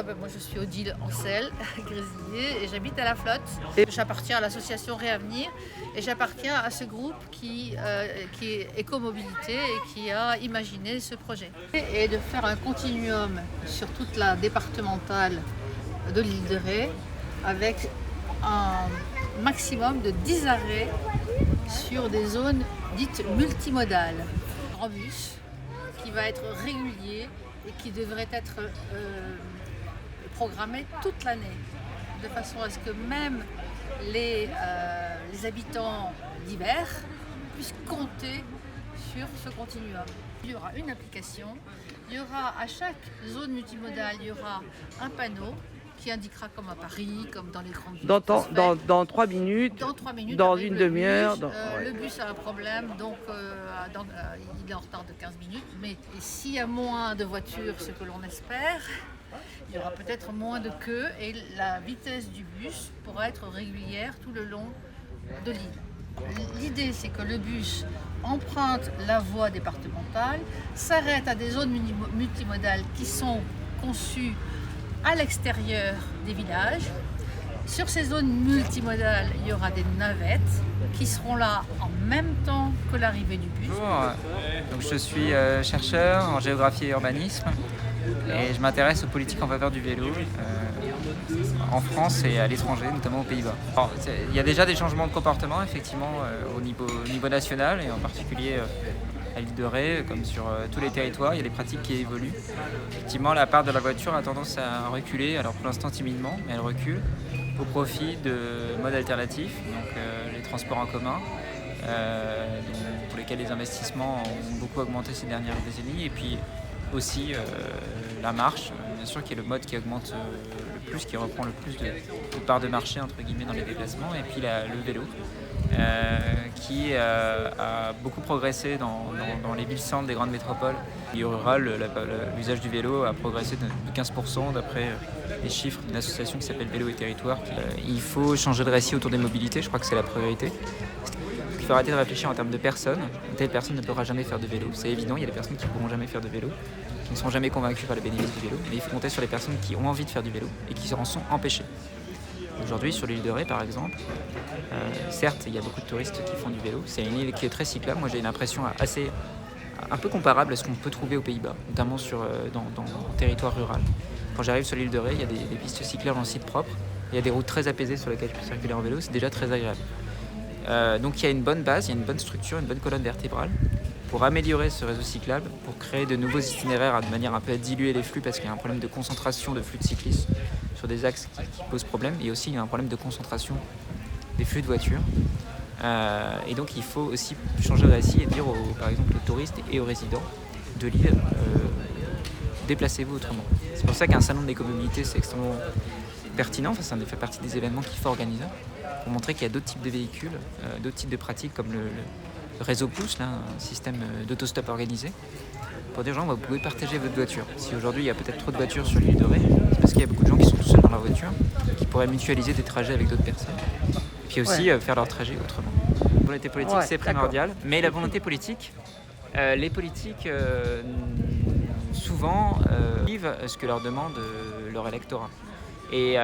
Moi je suis Odile Ancel, Grésilier, et j'habite à La Flotte. J'appartiens à l'association Réavenir et j'appartiens à ce groupe qui est Écomobilité et qui a imaginé ce projet. Et de faire un continuum sur toute la départementale de l'île de Ré avec un maximum de 10 arrêts sur des zones dites multimodales. Un grand bus qui va être régulier et qui devrait être programmé toute l'année, de façon à ce que même les habitants d'hiver puissent compter sur ce continuum. Il y aura une application, il y aura à chaque zone multimodale, il y aura un panneau qui indiquera comme à Paris, comme dans les grandes villes. Dans 3 minutes, dans une demi-heure. Le bus a un problème, donc il est en retard de 15 minutes. Mais s'il y a moins de voitures, ce que l'on espère, il y aura peut-être moins de queues et la vitesse du bus pourra être régulière tout le long de l'île. L'idée, c'est que le bus emprunte la voie départementale, s'arrête à des zones multimodales qui sont conçues à l'extérieur des villages. Sur ces zones multimodales, il y aura des navettes qui seront là en même temps que l'arrivée du bus. Bonjour, donc je suis chercheur en géographie et urbanisme et je m'intéresse aux politiques en faveur du vélo en France et à l'étranger, notamment aux Pays-Bas. Alors, il y a déjà des changements de comportement effectivement au niveau national et en particulier à l'île de Ré, comme sur tous les territoires, il y a des pratiques qui évoluent. Effectivement, la part de la voiture a tendance à reculer, alors pour l'instant timidement, mais elle recule, au profit de modes alternatifs, donc les transports en commun, pour lesquels les investissements ont beaucoup augmenté ces dernières décennies, et puis aussi la marche, bien sûr, qui est le mode qui augmente le plus, qui reprend le plus de part de marché entre guillemets dans les déplacements, et puis le vélo. Qui a beaucoup progressé dans les villes-centres des grandes métropoles. En milieu rural, l'usage du vélo a progressé de 15% d'après les chiffres d'une association qui s'appelle Vélo et Territoire. Il faut changer de récit autour des mobilités, je crois que c'est la priorité. Il faut arrêter de réfléchir en termes de personnes. Une telle personne ne pourra jamais faire de vélo. C'est évident, il y a des personnes qui ne pourront jamais faire de vélo, qui ne seront jamais convaincues par les bénéfices du vélo. Mais il faut compter sur les personnes qui ont envie de faire du vélo et qui en sont empêchées. Aujourd'hui, sur l'île de Ré, par exemple, certes, il y a beaucoup de touristes qui font du vélo. C'est une île qui est très cyclable. Moi, j'ai une impression un peu comparable à ce qu'on peut trouver aux Pays-Bas, notamment dans le territoire rural. Quand j'arrive sur l'île de Ré, il y a des pistes cyclables en site propre. Il y a des routes très apaisées sur lesquelles je peux circuler en vélo. C'est déjà très agréable. Donc, il y a une bonne base, il y a une bonne structure, une bonne colonne vertébrale pour améliorer ce réseau cyclable, pour créer de nouveaux itinéraires de manière un peu à diluer les flux parce qu'il y a un problème de concentration de flux de cyclistes sur des axes qui posent problème, et aussi il y a un problème de concentration des flux de voitures. Et donc il faut aussi changer de récit et dire par exemple aux touristes et aux résidents de l'île, déplacez-vous autrement. C'est pour ça qu'un salon de l'écomobilité c'est extrêmement pertinent, enfin, ça fait partie des événements qu'il faut organiser pour montrer qu'il y a d'autres types de véhicules, d'autres types de pratiques comme le réseau pouce, là, un système d'autostop organisé, pour dire aux gens, vous pouvez partager votre voiture. Si aujourd'hui il y a peut-être trop de voitures sur l'île de Ré, c'est parce qu'il y a beaucoup de gens qui sont tout seuls dans leur voiture, qui pourraient mutualiser des trajets avec d'autres personnes, et puis aussi faire leur trajet autrement. La volonté politique c'est primordial, mais la volonté politique, les politiques souvent vivent ce que leur demande leur électorat. Et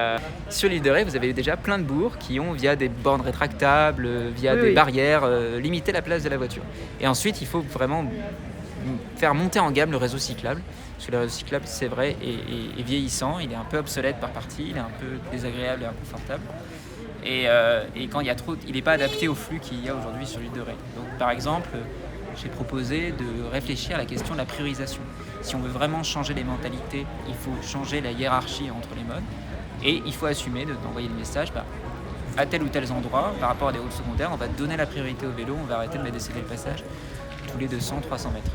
sur l'île de Ré, vous avez déjà plein de bourgs qui ont, via des bornes rétractables, via des barrières, limité la place de la voiture. Et ensuite, il faut vraiment faire monter en gamme le réseau cyclable. Parce que le réseau cyclable, c'est vrai, est vieillissant, il est un peu obsolète par partie, il est un peu désagréable et inconfortable. Et quand il y a trop, il n'est pas adapté au flux qu'il y a aujourd'hui sur l'île de Ré. Donc, par exemple, j'ai proposé de réfléchir à la question de la priorisation. Si on veut vraiment changer les mentalités, il faut changer la hiérarchie entre les modes. Et il faut assumer d'envoyer le message, à tel ou tel endroit, par rapport à des routes secondaires, on va donner la priorité au vélo, on va arrêter de décéder le passage tous les 200-300 mètres.